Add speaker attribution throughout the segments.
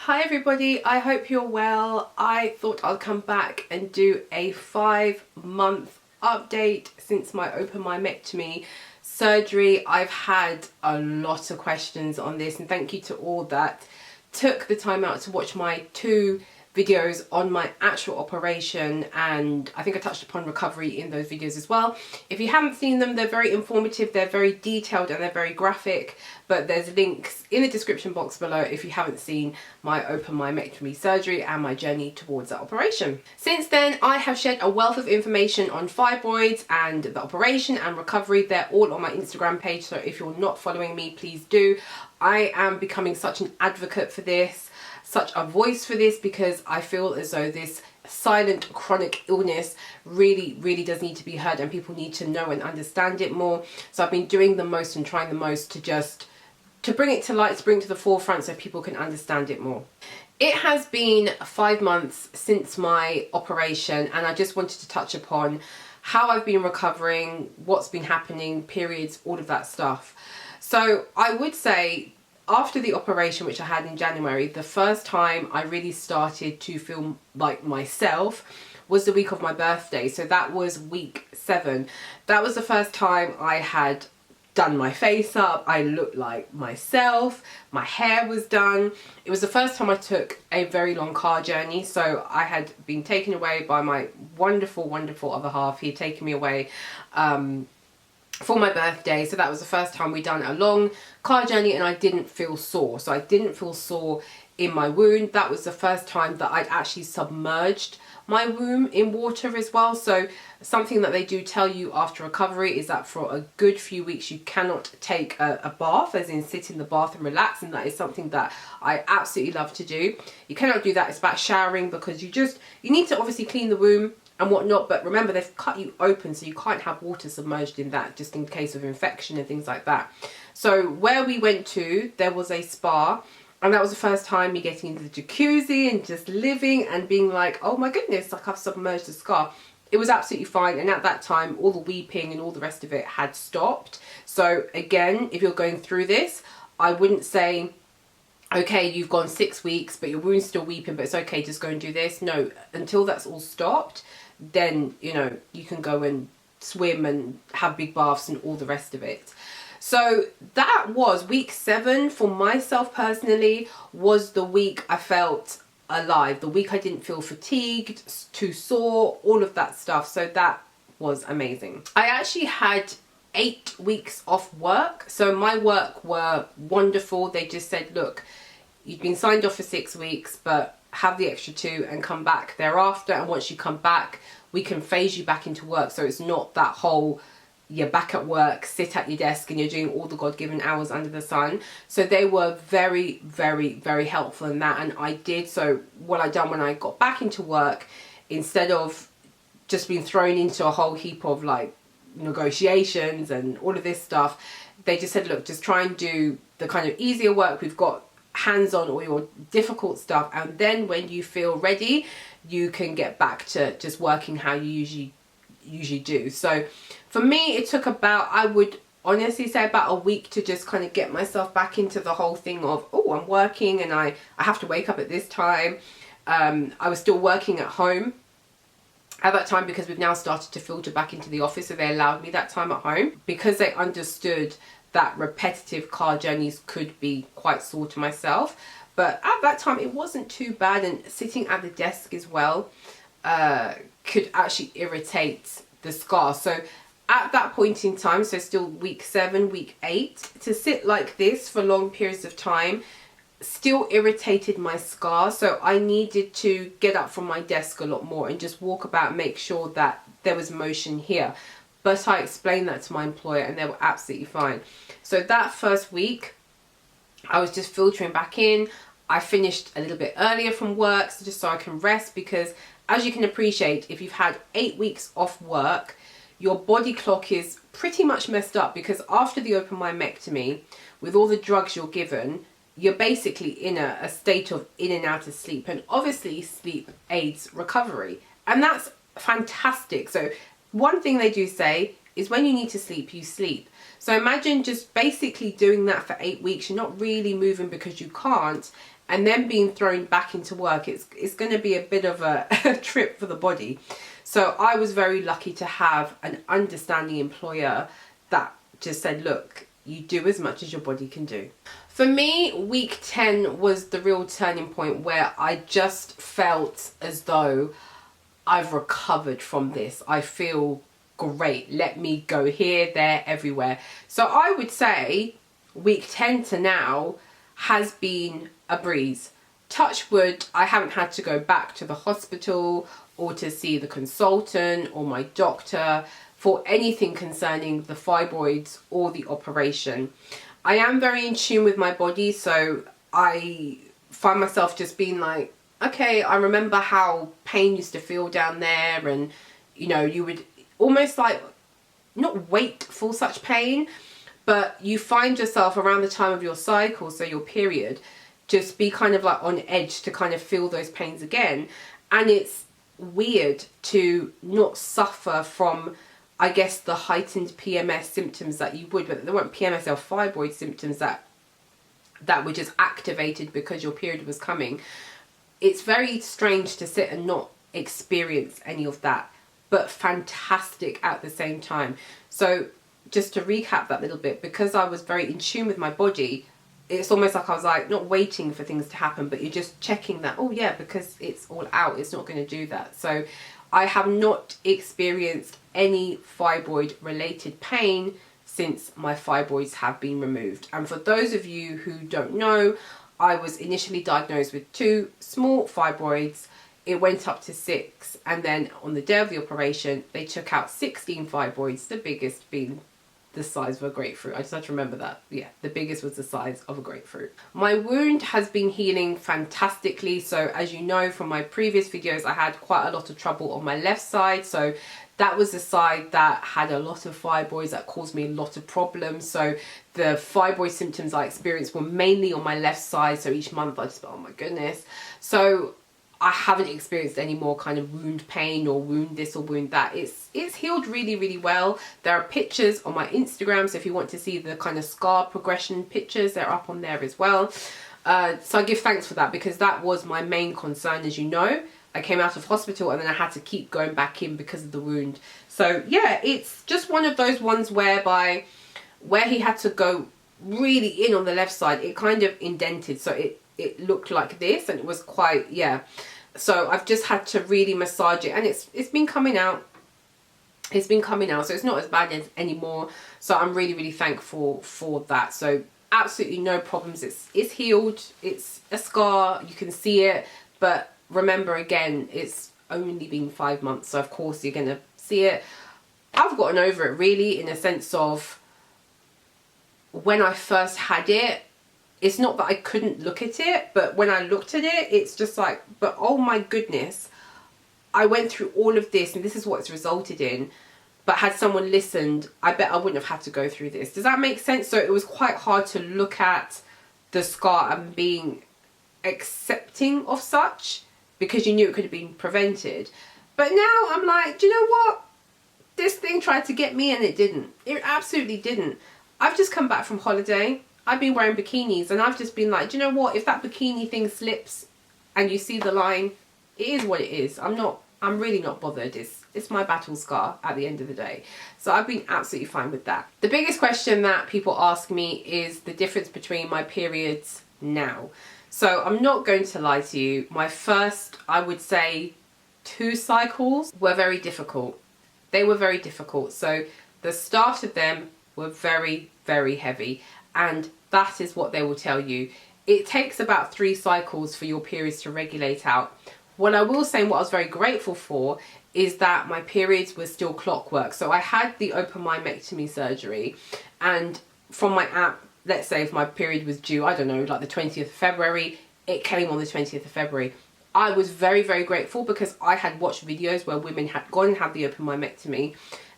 Speaker 1: Hi everybody, I hope you're well. I thought I'll come back and do a 5-month update since my open myomectomy surgery. I've had a lot of questions on this, and thank you to all that took the time out to watch my 2 videos on my actual operation, and I think I touched upon recovery in those videos as well. If you haven't seen them, they're very informative, they're very detailed and they're very graphic, but there's links in the description box below if you haven't seen my open myomectomy surgery and my journey towards that operation. Since then, I have shared a wealth of information on fibroids and the operation and recovery. They're all on my Instagram page, so if you're not following me, please do. I am becoming such an advocate for this, such a voice for this, because I feel as though this silent chronic illness really does need to be heard, and people need to know and understand it more. So I've been doing the most and trying the most to bring it to light, to bring it to the forefront so people can understand it more. It has been 5 months since my operation, and I just wanted to touch upon how I've been recovering, what's been happening, periods, all of that stuff. So I would say after the operation, which I had in January, the first time I really started to feel like myself was the week of my birthday. So that was week 7. That was the first time I had done my face up. I looked like myself. My hair was done. It was the first time I took a very long car journey. So I had been taken away by my wonderful other half. He had taken me away for my birthday. So that was the first time we'd done a long car journey, and I didn't feel sore. So I didn't feel sore in my wound. That was the first time that I'd actually submerged my womb in water as well. So something that they do tell you after recovery is that for a good few weeks you cannot take a bath, as in sit in the bath and relax, and that is something that I absolutely love to do. You cannot do that. It's about showering, because you need to obviously clean the womb and whatnot, but remember, they've cut you open, so you can't have water submerged in that, just in case of infection and things like that. So where we went to, there was a spa, and that was the first time me getting into the jacuzzi and just living and being like, oh my goodness, like I've submerged the scar. It was absolutely fine, and at that time all the weeping and all the rest of it had stopped. So again, if you're going through this, I wouldn't say, okay, you've gone 6 weeks but your wound's still weeping, but it's okay, just go and do this. No, until that's all stopped, then you know, you can go and swim and have big baths and all the rest of it. So that was week 7 for myself personally, was the week I felt alive, the week I didn't feel fatigued, too sore, all of that stuff. So that was amazing. I actually had 8 weeks off work. So my work were wonderful. They just said, look, you've been signed off for 6 weeks, but have the extra 2 and come back thereafter. And once you come back, we can phase you back into work. So it's not that whole, you're back at work, sit at your desk and you're doing all the God-given hours under the sun. So they were very helpful in that, and I did. So what I done when I got back into work, instead of just being thrown into a whole heap of like negotiations and all of this stuff, they just said, look, just try and do the kind of easier work. We've got hands-on all your difficult stuff, and then when you feel ready, you can get back to just working how you usually do. So for me, it took about, I would honestly say, about a week to just kind of get myself back into the whole thing of, oh, I'm working and I have to wake up at this time. I was still working at home at that time, because we've now started to filter back into the office, so they allowed me that time at home, because they understood that repetitive car journeys could be quite sore to myself. But at that time it wasn't too bad, and sitting at the desk as well could actually irritate the scar. So at that point in time, so still week 7, week 8, to sit like this for long periods of time still irritated my scar. So I needed to get up from my desk a lot more and just walk about, make sure that there was motion here. But I explained that to my employer and they were absolutely fine. So that first week, I was just filtering back in. I finished a little bit earlier from work, so just so I can rest, because as you can appreciate, if you've had 8 weeks off work, your body clock is pretty much messed up, because after the open myomectomy, with all the drugs you're given, you're basically in a state of in and out of sleep, and obviously sleep aids recovery, and that's fantastic. So one thing they do say is when you need to sleep, you sleep. So imagine just basically doing that for 8 weeks. You're not really moving because you can't, and then being thrown back into work, it's going to be a bit of a trip for the body. So I was very lucky to have an understanding employer that just said, look, you do as much as your body can do. For me, week 10 was the real turning point where I just felt as though I've recovered from this. I feel great. Let me go here, there, everywhere. So I would say week 10 to now has been a breeze. Touch wood, I haven't had to go back to the hospital or to see the consultant or my doctor for anything concerning the fibroids or the operation. I am very in tune with my body, so I find myself just being like, okay, I remember how pain used to feel down there, and you know, you would almost like not wait for such pain, but you find yourself around the time of your cycle, so your period, just be kind of like on edge to kind of feel those pains again. And it's weird to not suffer from, I guess, the heightened PMS symptoms that you would, but they weren't PMS, they were fibroid symptoms that were just activated because your period was coming. It's very strange to sit and not experience any of that, but fantastic at the same time. So just to recap that little bit, because I was very in tune with my body, it's almost like I was like not waiting for things to happen, but you're just checking that, oh yeah, because it's all out, it's not going to do that. So I have not experienced any fibroid related pain since my fibroids have been removed. And for those of you who don't know, I was initially diagnosed with 2 small fibroids. It went up to 6, and then on the day of the operation they took out 16 fibroids, the biggest being the size of a grapefruit. I just have to remember that. Yeah, the biggest was the size of a grapefruit. My wound has been healing fantastically. So as you know from my previous videos, I had quite a lot of trouble on my left side. So that was the side that had a lot of fibroids that caused me a lot of problems. So the fibroid symptoms I experienced were mainly on my left side. So each month I just, oh my goodness. So I haven't experienced any more kind of wound pain or wound this or wound that. It's healed really, really well. There are pictures on my Instagram, so if you want to see the kind of scar progression pictures, they're up on there as well. So I give thanks for that, because that was my main concern. As you know, I came out of hospital and then I had to keep going back in because of the wound. So yeah, it's just one of those ones whereby where he had to go really in on the left side, it kind of indented, so it looked like this, and it was quite, yeah. So I've just had to really massage it, and it's been coming out. It's been coming out, so it's not as bad as anymore. So I'm really, really thankful for that. So absolutely no problems. It's healed. It's a scar. You can see it, but remember again, it's only been 5 months, so of course you're gonna see it. I've gotten over it really, in a sense of when I first had it, it's not that I couldn't look at it, but when I looked at it, it's just like, but oh my goodness, I went through all of this and this is what it's resulted in. But had someone listened, I bet I wouldn't have had to go through this. Does that make sense? So it was quite hard to look at the scar and being accepting of such, because you knew it could have been prevented. But now I'm like, do you know what? This thing tried to get me and it didn't. It absolutely didn't. I've just come back from holiday. I've been wearing bikinis and I've just been like, do you know what? If that bikini thing slips and you see the line, it is what it is. I'm really not bothered. It's my battle scar at the end of the day. So I've been absolutely fine with that. The biggest question that people ask me is the difference between my periods now. So I'm not going to lie to you. My first, I would say, 2 cycles were very difficult. They were very difficult. So the start of them were very, very heavy. And that is what they will tell you. It takes about 3 cycles for your periods to regulate out. What I will say, and what I was very grateful for, is that my periods were still clockwork. So I had the open myomectomy surgery, and from my app, let's say if my period was due, I don't know, like the 20th of February, it came on the 20th of February. I was very, very grateful, because I had watched videos where women had gone and had the open myomectomy,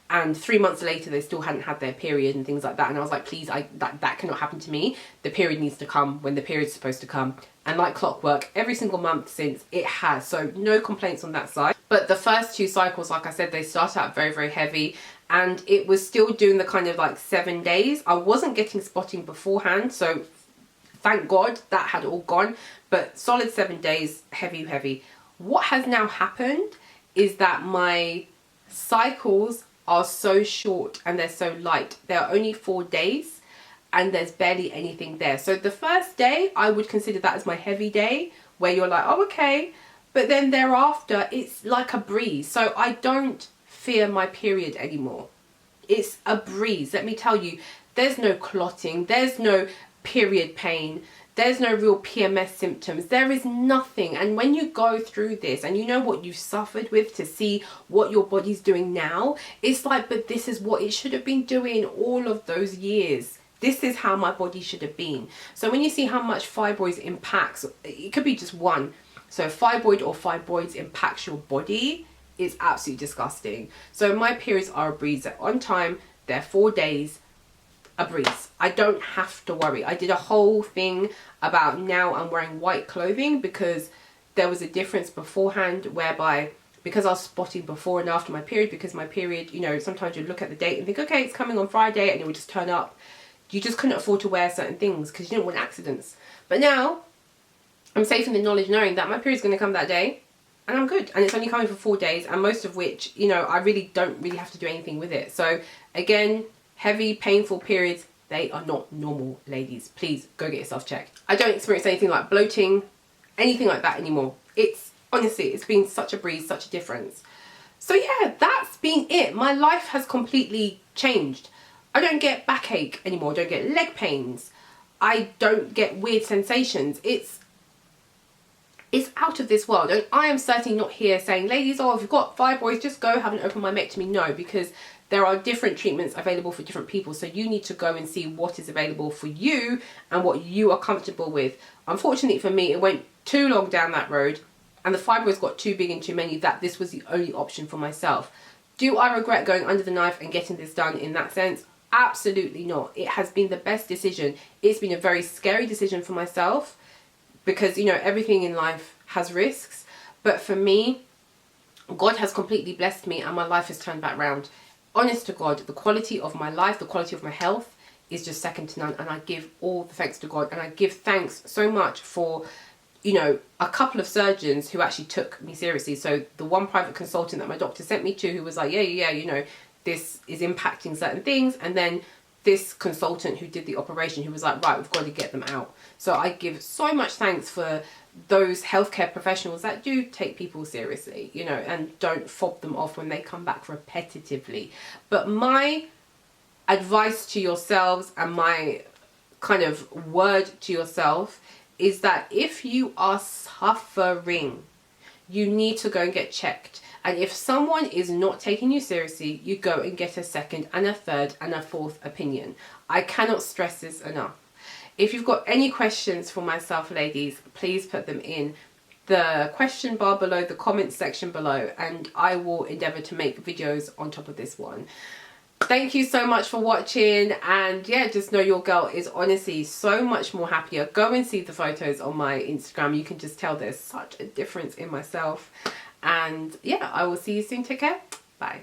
Speaker 1: and 3 months later they still hadn't had their period and things like that, and I was like, please, that cannot happen to me. The period needs to come when the period's supposed to come. And like clockwork, every single month since, it has. So no complaints on that side. But the first 2 cycles, like I said, they start out very, very heavy, and it was still doing the kind of like 7 days. I wasn't getting spotting beforehand, so thank God that had all gone. But solid 7 days, heavy. What has now happened is that my cycles are so short and they're so light. There are only 4 days and there's barely anything there. So the first day, I would consider that as my heavy day, where you're like, oh, okay. But then thereafter, it's like a breeze. So I don't fear my period anymore. It's a breeze. Let me tell you, there's no clotting, there's no period pain, there's no real PMS symptoms. There is nothing. And when you go through this and you know what you've suffered with to see what your body's doing now, it's like, but this is what it should have been doing all of those years. This is how my body should have been. So when you see how much fibroids impacts, it could be just one. So fibroid or fibroids impacts your body, it's absolutely disgusting. So my periods are a breeze. They're on time, they're 4 days, a breeze. I don't have to worry. I did a whole thing about now I'm wearing white clothing because there was a difference beforehand whereby, because I was spotting before and after my period, because my period, you know, sometimes you look at the date and think, okay, it's coming on Friday, and it would just turn up. You just couldn't afford to wear certain things because you didn't want accidents. But now I'm safe in the knowledge knowing that my period's going to come that day and I'm good. And it's only coming for 4 days, and most of which, you know, I really don't really have to do anything with it. So again, heavy, painful periods, they are not normal, ladies. Please go get yourself checked. I don't experience anything like bloating, anything like that anymore. It's honestly, it's been such a breeze, such a difference. So yeah, that's been it. My life has completely changed. I don't get backache anymore. I don't get leg pains. I don't get weird sensations. It's out of this world. And I am certainly not here saying, ladies, oh, if you've got fibroids, just go have an open myomectomy. No, because there are different treatments available for different people. So you need to go and see what is available for you and what you are comfortable with. Unfortunately for me, it went too long down that road and the fibroids got too big and too many that this was the only option for myself. Do I regret going under the knife and getting this done in that sense? Absolutely not. It has been the best decision. It's been a very scary decision for myself because, you know, everything in life has risks. But for me, God has completely blessed me and my life has turned back round. Honest to God, the quality of my life, the quality of my health is just second to none. And I give all the thanks to God. And I give thanks so much for, you know, a couple of surgeons who actually took me seriously. So the one private consultant that my doctor sent me to, who was like, yeah, you know, this is impacting certain things. And then this consultant who did the operation, who was like, right, we've got to get them out. So I give so much thanks for those healthcare professionals that do take people seriously, you know, and don't fob them off when they come back repetitively. But my advice to yourselves and my kind of word to yourself is that if you are suffering, you need to go and get checked. And if someone is not taking you seriously, you go and get a second and a third and a fourth opinion. I cannot stress this enough. If you've got any questions for myself, ladies, please put them in the question bar below, the comments section below, and I will endeavour to make videos on top of this one. Thank you so much for watching, and yeah, just know your girl is honestly so much more happier. Go and see the photos on my Instagram. You can just tell there's such a difference in myself. And yeah, I will see you soon. Take care. Bye.